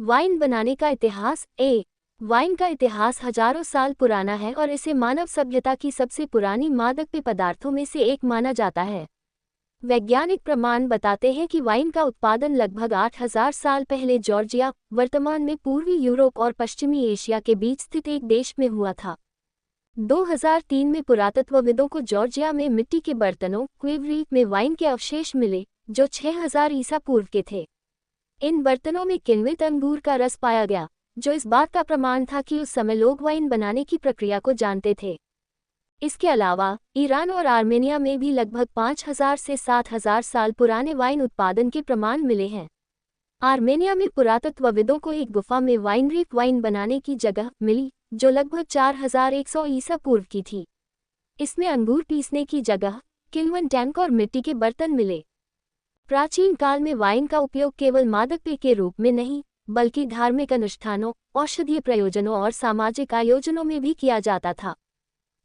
Wine बनाने का इतिहास। वाइन का इतिहास हजारों साल पुराना है और इसे मानव सभ्यता की सबसे पुरानी मादक पेय पदार्थों में से एक माना जाता है। वैज्ञानिक प्रमाण बताते हैं कि वाइन का उत्पादन लगभग 8000 साल पहले जॉर्जिया, वर्तमान में पूर्वी यूरोप और पश्चिमी एशिया के बीच स्थित एक देश में हुआ था। 2003 में पुरातत्वविदों को जॉर्जिया में मिट्टी के बर्तनों क्वेवरी में वाइन के अवशेष मिले, जो 6000 ईसा पूर्व के थे। इन बर्तनों में किण्वित अंगूर का रस पाया गया, जो इस बात का प्रमाण था कि उस समय लोग वाइन बनाने की प्रक्रिया को जानते थे। इसके अलावा ईरान और आर्मेनिया में भी लगभग 5000 से 7000 साल पुराने वाइन उत्पादन के प्रमाण मिले हैं। आर्मेनिया में पुरातत्वविदों को एक गुफा में वाइन बनाने की जगह मिली, जो लगभग 4100 ईसा पूर्व की थी। इसमें अंगूर पीसने की जगह, किण्वन टैंक और मिट्टी के बर्तन मिले। प्राचीन काल में वाइन का उपयोग केवल मादक पेय के रूप में नहीं, बल्कि धार्मिक अनुष्ठानों, औषधीय प्रयोजनों और सामाजिक आयोजनों में भी किया जाता था।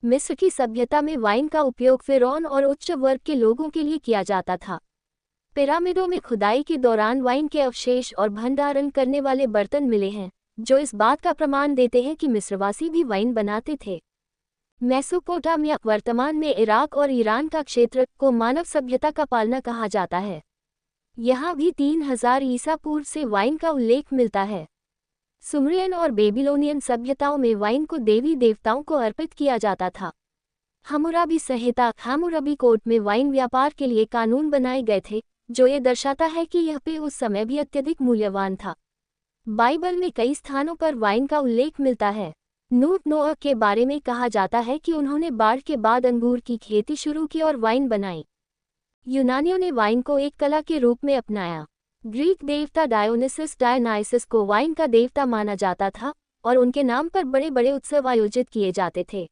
मिस्र की सभ्यता में वाइन का उपयोग फिरौन और उच्च वर्ग के लोगों के लिए किया जाता था। पिरामिडों में खुदाई के दौरान वाइन के अवशेष और भंडारण करने वाले बर्तन मिले हैं, जो इस बात का प्रमाण देते हैं कि मिस्रवासी भी वाइन बनाते थे। मेसोपोटामिया, वर्तमान में इराक और ईरान का क्षेत्र, को मानव सभ्यता का पालना कहा जाता है। यहाँ भी 3000 ईसा पूर्व से वाइन का उल्लेख मिलता है। सुमरियन और बेबीलोनियन सभ्यताओं में वाइन को देवी देवताओं को अर्पित किया जाता था। हम्मुराबी संहिता, हाम्मुराबी कोड में वाइन व्यापार के लिए कानून बनाए गए थे, जो ये दर्शाता है कि यह पेय उस समय भी अत्यधिक मूल्यवान था। बाइबल में कई स्थानों पर वाइन का उल्लेख मिलता है। नोह के बारे में कहा जाता है कि उन्होंने बाढ़ के बाद अंगूर की खेती शुरू की और वाइन बनाई। यूनानियों ने वाइन को एक कला के रूप में अपनाया। ग्रीक देवता डायोनिसिस को वाइन का देवता माना जाता था और उनके नाम पर बड़े बड़े उत्सव आयोजित किए जाते थे।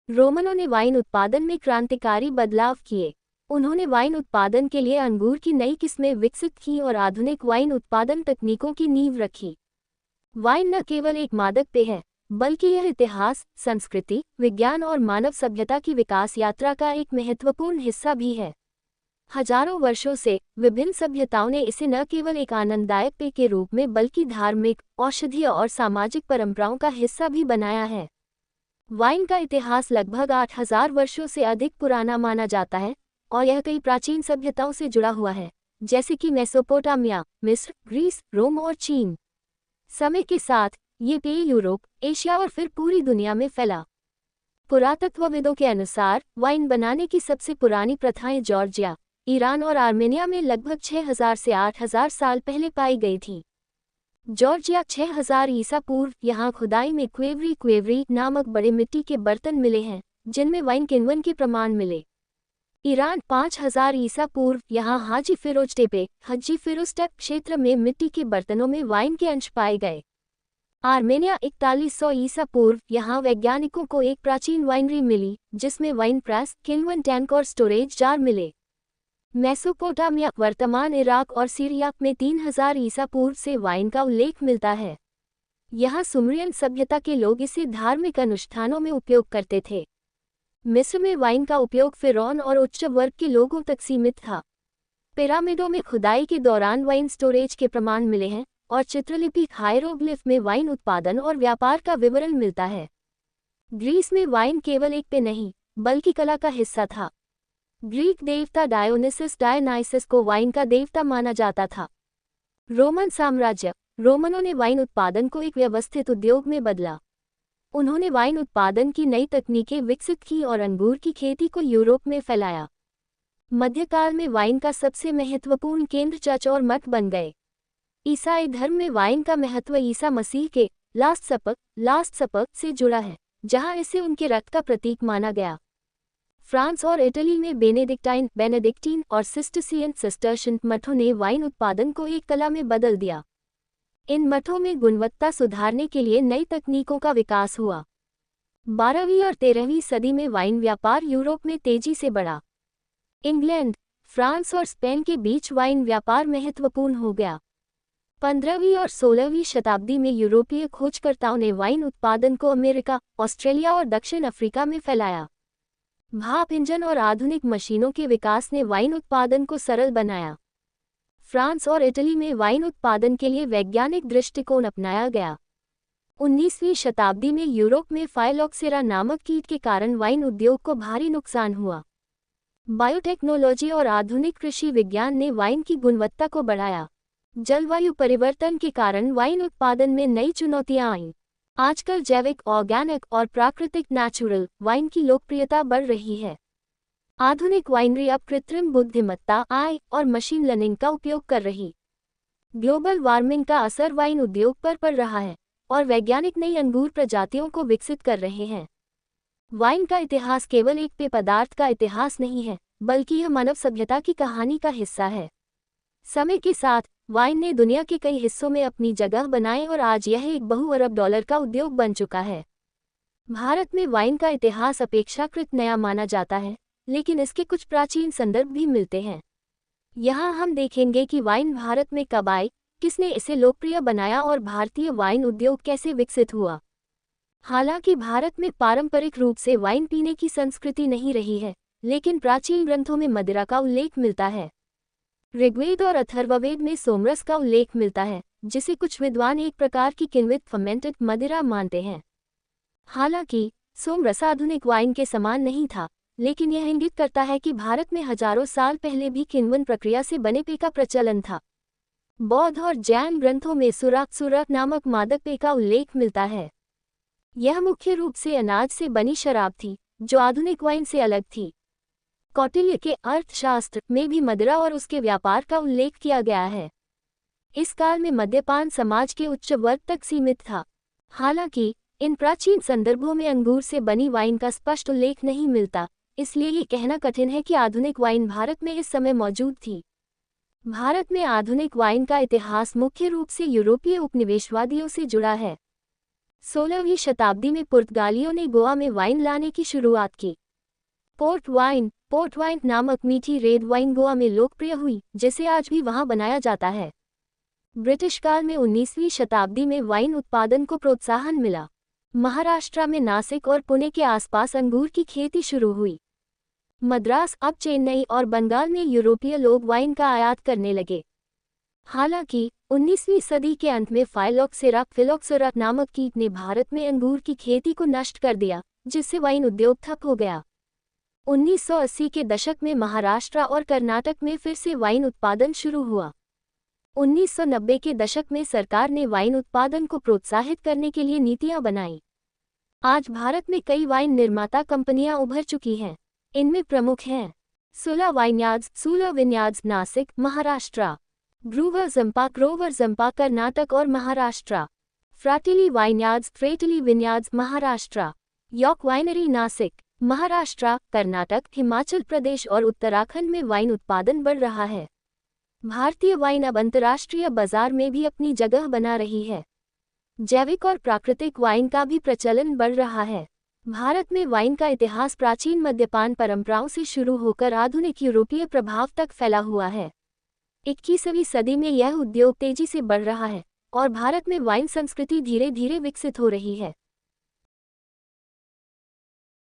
रोमनों ने वाइन उत्पादन में क्रांतिकारी बदलाव किए। उन्होंने वाइन उत्पादन के लिए अंगूर की नई किस्में विकसित की और आधुनिक वाइन उत्पादन तकनीकों की नींव रखी। वाइन न केवल एक मादक पेय है, बल्कि यह इतिहास, संस्कृति, विज्ञान और मानव सभ्यता की विकास यात्रा का एक महत्वपूर्ण हिस्सा भी है। हजारों वर्षों से विभिन्न सभ्यताओं ने इसे न केवल एक आनंददायक पेय के रूप में बल्कि धार्मिक, औषधीय और सामाजिक परंपराओं का हिस्सा भी बनाया है। वाइन का इतिहास लगभग 8000 वर्षों से अधिक पुराना माना जाता है और यह कई प्राचीन सभ्यताओं से जुड़ा हुआ है, जैसे कि मेसोपोटामिया, मिस्र, ग्रीस, रोम और चीन। समय के साथ ये पेय यूरोप, एशिया और फिर पूरी दुनिया में फैला। पुरातत्वविदों के अनुसार वाइन बनाने की सबसे पुरानी प्रथाएं जॉर्जिया, ईरान और आर्मेनिया में लगभग 6000 से 8000 साल पहले पाई गई थीं। जॉर्जिया 6000 ईसा पूर्व, यहाँ खुदाई में क्वेवरी नामक बड़े मिट्टी के बर्तन मिले हैं, जिनमें वाइन किण्वन के प्रमाण मिले। ईरान 5000 ईसा पूर्व, यहाँ हाजी फिरोज टेpe क्षेत्र में मिट्टी के बर्तनों में वाइन के अंश पाए गए। आर्मेनिया 4100 ईसा पूर्व, यहाँ वैज्ञानिकों को एक प्राचीन वाइनरी मिली, जिसमें वाइन प्रेस, किण्वन टैंक और स्टोरेज जार मिले। मेसोपोटामिया, वर्तमान इराक और सीरिया में 3000 ईसा पूर्व से वाइन का उल्लेख मिलता है। यहाँ सुमरियन सभ्यता के लोग इसे धार्मिक अनुष्ठानों में उपयोग करते थे। मिस्र में वाइन का उपयोग फिरौन और उच्च वर्ग के लोगों तक सीमित था। पिरामिडों में खुदाई के दौरान वाइन स्टोरेज के प्रमाण मिले हैं और चित्रलिपि हायरोग्लिफ में वाइन उत्पादन और व्यापार का विवरण मिलता है। ग्रीस में वाइन केवल एक पेय नहीं, बल्कि कला का हिस्सा था। ग्रीक देवता डायोनिसिस को वाइन का देवता माना जाता था। रोमन साम्राज्य, रोमनों ने वाइन उत्पादन को एक व्यवस्थित उद्योग में बदला। उन्होंने वाइन उत्पादन की नई तकनीकें विकसित की और अंगूर की खेती को यूरोप में फैलाया। मध्यकाल में वाइन का सबसे महत्वपूर्ण केंद्र चर्च और मठ बन गए। ईसाई धर्म में वाइन का महत्व ईसा मसीह के लास्ट सपर से जुड़ा है, जहां इसे उनके रक्त का प्रतीक माना गया। फ्रांस और इटली में बेनेडिक्टीन और सिस्टर्शियन मठों ने वाइन उत्पादन को एक कला में बदल दिया। इन मठों में गुणवत्ता सुधारने के लिए नई तकनीकों का विकास हुआ। 12वीं और 13वीं सदी में वाइन व्यापार यूरोप में तेजी से बढ़ा। इंग्लैंड, फ्रांस और स्पेन के बीच वाइन व्यापार महत्वपूर्ण हो गया। 15वीं और 16वीं शताब्दी में यूरोपीय खोजकर्ताओं ने वाइन उत्पादन को अमेरिका, ऑस्ट्रेलिया और दक्षिण अफ्रीका में फैलाया। भाप इंजन और आधुनिक मशीनों के विकास ने वाइन उत्पादन को सरल बनाया। फ्रांस और इटली में वाइन उत्पादन के लिए वैज्ञानिक दृष्टिकोण अपनाया गया। 19वीं शताब्दी में यूरोप में फाइलोक्सेरा नामक कीट के कारण वाइन उद्योग को भारी नुकसान हुआ। बायोटेक्नोलॉजी और आधुनिक कृषि विज्ञान ने वाइन की गुणवत्ता को बढ़ाया। जलवायु परिवर्तन के कारण वाइन उत्पादन में नई चुनौतियां आईं। आजकल जैविक, ऑर्गेनिक और प्राकृतिक नेचुरल वाइन की लोकप्रियता बढ़ रही है। आधुनिक वाइनरी अब कृत्रिम बुद्धिमत्ता AI और मशीन लर्निंग का उपयोग कर रही। ग्लोबल वार्मिंग का असर वाइन उद्योग पर पड़ रहा है और वैज्ञानिक नई अंगूर प्रजातियों को विकसित कर रहे हैं। वाइन का इतिहास केवल एक पेय पदार्थ का इतिहास नहीं है, बल्कि यह मानव सभ्यता की कहानी का हिस्सा है। समय के साथ वाइन ने दुनिया के कई हिस्सों में अपनी जगह बनाई और आज यह एक बहु-अरब डॉलर का उद्योग बन चुका है। भारत में वाइन का इतिहास अपेक्षाकृत नया माना जाता है, लेकिन इसके कुछ प्राचीन संदर्भ भी मिलते हैं। यहाँ हम देखेंगे कि वाइन भारत में कब आई, किसने इसे लोकप्रिय बनाया और भारतीय वाइन उद्योग कैसे विकसित हुआ। हालांकि भारत में पारंपरिक रूप से वाइन पीने की संस्कृति नहीं रही है, लेकिन प्राचीन ग्रंथों में मदिरा का उल्लेख मिलता है। ऋग्वेद और अथर्ववेद में सोमरस का उल्लेख मिलता है, जिसे कुछ विद्वान एक प्रकार की किण्वित फर्मेंटेड मदिरा मानते हैं। हालांकि सोमरस आधुनिक वाइन के समान नहीं था, लेकिन यह इंगित करता है कि भारत में हजारों साल पहले भी किण्वन प्रक्रिया से बने पेय का प्रचलन था। बौद्ध और जैन ग्रंथों में सुराक नामक मादक पेय का उल्लेख मिलता है। यह मुख्य रूप से अनाज से बनी शराब थी, जो आधुनिक वाइन से अलग थी। कौटिल्य के अर्थशास्त्र में भी मदिरा और उसके व्यापार का उल्लेख किया गया है। इस काल में मद्यपान समाज के उच्च वर्ग तक सीमित था। हालांकि इन प्राचीन संदर्भों में अंगूर से बनी वाइन का स्पष्ट उल्लेख नहीं मिलता, इसलिए ये कहना कठिन है कि आधुनिक वाइन भारत में इस समय मौजूद थी। भारत में आधुनिक वाइन का इतिहास मुख्य रूप से यूरोपीय उपनिवेशवादियों से जुड़ा है। 16वीं शताब्दी में पुर्तगालियों ने गोवा में वाइन लाने की शुरुआत की। पोर्ट वाइन नामक मीठी रेड वाइन गोवा में लोकप्रिय हुई, जिसे आज भी वहां बनाया जाता है। ब्रिटिश काल में 19वीं शताब्दी में वाइन उत्पादन को प्रोत्साहन मिला। महाराष्ट्र में नासिक और पुणे के आसपास अंगूर की खेती शुरू हुई। मद्रास, अब चेन्नई और बंगाल में यूरोपीय लोग वाइन का आयात करने लगे। हालांकि 19वीं सदी के अंत में फिलोक्सेरा नामक कीट ने भारत में अंगूर की खेती को नष्ट कर दिया, जिससे वाइन उद्योग ठप हो गया। 1980 के दशक में महाराष्ट्र और कर्नाटक में फिर से वाइन उत्पादन शुरू हुआ। 1990 के दशक में सरकार ने वाइन उत्पादन को प्रोत्साहित करने के लिए नीतियां बनाई। आज भारत में कई वाइन निर्माता कंपनियां उभर चुकी हैं। इनमें प्रमुख हैं सुला विन्यार्ड्स नासिक, महाराष्ट्र, ग्रोवर जंपा कर्नाटक और महाराष्ट्र, फ्रेटिली विन्यार्ड्स महाराष्ट्र, यॉर्क वाइनरी नासिक, महाराष्ट्र, कर्नाटक, हिमाचल प्रदेश और उत्तराखंड में वाइन उत्पादन बढ़ रहा है। भारतीय वाइन अब अंतर्राष्ट्रीय बाजार में भी अपनी जगह बना रही है। जैविक और प्राकृतिक वाइन का भी प्रचलन बढ़ रहा है। भारत में वाइन का इतिहास प्राचीन मद्यपान परंपराओं से शुरू होकर आधुनिक यूरोपीय प्रभाव तक फैला हुआ है। 21वीं सदी में यह उद्योग तेजी से बढ़ रहा है और भारत में वाइन संस्कृति धीरे धीरे विकसित हो रही है।